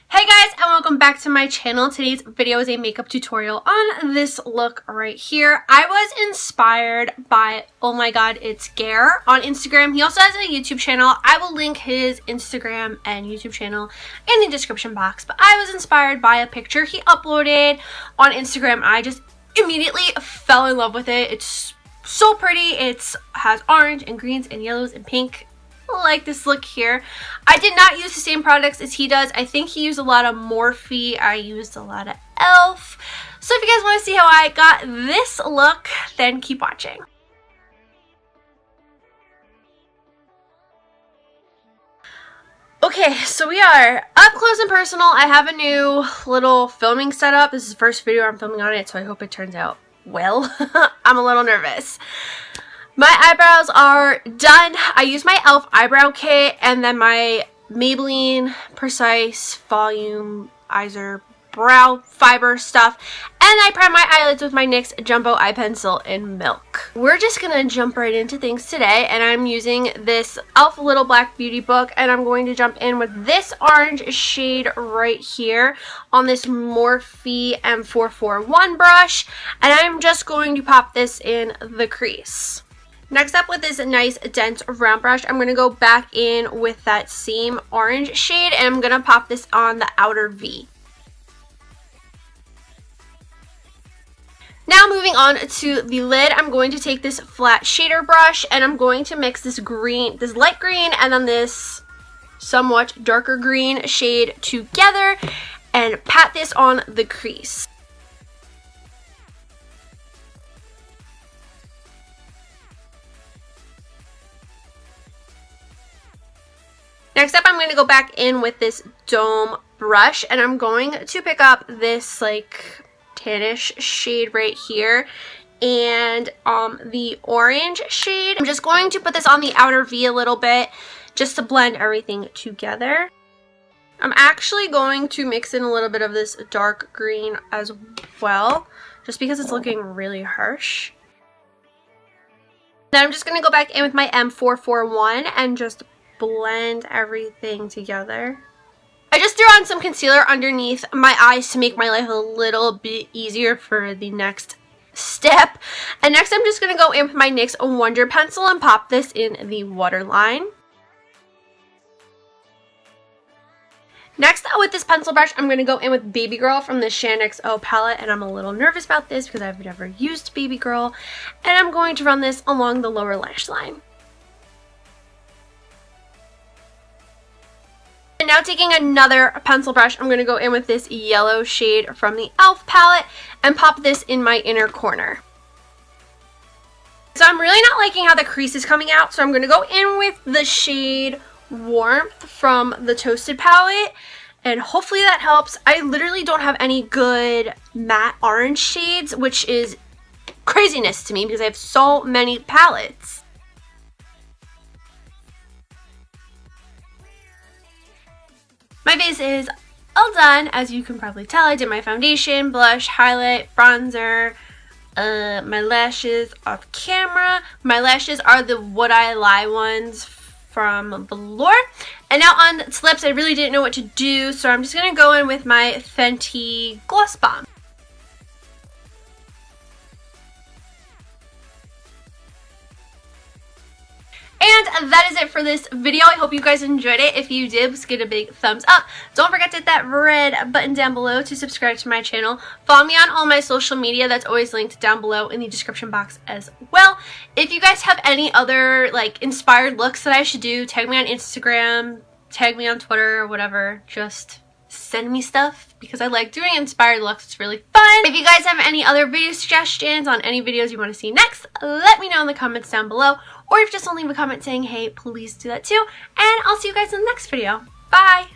Hey guys, and welcome back to my channel. Today's video is a makeup tutorial on this look right here. I was inspired by, oh my god, it's Garrett on Instagram. He also has a YouTube channel. I will link his Instagram and YouTube channel in the description box. But I was inspired by a picture he uploaded on Instagram. I just immediately fell in love with it. It's so pretty. It has orange and greens and yellows and pink, like this look here. I did not use the same products as he does. I think he used a lot of Morphe. I used a lot of e.l.f. So if you guys want to see how I got this look, then keep watching. Okay, so we are up close and personal. I have a new little filming setup. This is the first video I'm filming on it, so I hope it turns out well. I'm a little nervous. My eyebrows are done. I used my e.l.f. eyebrow kit and then my Maybelline Precise Volumizer brow fiber stuff. And I primed my eyelids with my NYX Jumbo Eye Pencil in Milk. We're just going to jump right into things today. And I'm using this e.l.f. Little Black Beauty Book. And I'm going to jump in with this orange shade right here on this Morphe M441 brush. And I'm just going to pop this in the crease. Next up, with this nice dense round brush, I'm going to go back in with that same orange shade and I'm going to pop this on the outer V. Now moving on to the lid, I'm going to take this flat shader brush and I'm going to mix this green, this light green and then this somewhat darker green shade together and pat this on the crease. Next up, I'm going to go back in with this dome brush and I'm going to pick up this like tannish shade right here and the orange shade. I'm just going to put this on the outer V a little bit just to blend everything together. I'm actually going to mix in a little bit of this dark green as well, just because it's looking really harsh. Then I'm just going to go back in with my M441 and just blend everything together. I just threw on some concealer underneath my eyes to make my life a little bit easier for the next step. And next I'm just going to go in with my NYX Wonder Pencil and pop this in the waterline. Next, with this pencil brush, I'm going to go in with Baby Girl from the Shaaanxo palette, and I'm a little nervous about this because I've never used Baby Girl, and I'm going to run this along the lower lash line. And now taking another pencil brush, I'm going to go in with this yellow shade from the e.l.f. palette and pop this in my inner corner. So I'm really not liking how the crease is coming out, so I'm going to go in with the shade Warmth from the Toasted palette, and hopefully that helps. I literally don't have any good matte orange shades, which is craziness to me because I have so many palettes. My face is all done. As you can probably tell, I did my foundation, blush, highlight, bronzer, my lashes off camera. My lashes are the Would I Lie ones from VELOUR. And now on to lips, I really didn't know what to do, so I'm just going to go in with my Fenty Gloss Bomb. And that is it for this video. I hope you guys enjoyed it. If you did, just give it a big thumbs up. Don't forget to hit that red button down below to subscribe to my channel. Follow me on all my social media. That's always linked down below in the description box as well. If you guys have any other like inspired looks that I should do, tag me on Instagram, tag me on Twitter, or whatever. Just send me stuff because I like doing inspired looks. It's really fun. If you guys have any other video suggestions on any videos you want to see next, let me know in the comments down below. Or if you just want to leave a comment saying hey, please do that too. And I'll see you guys in the next video. Bye!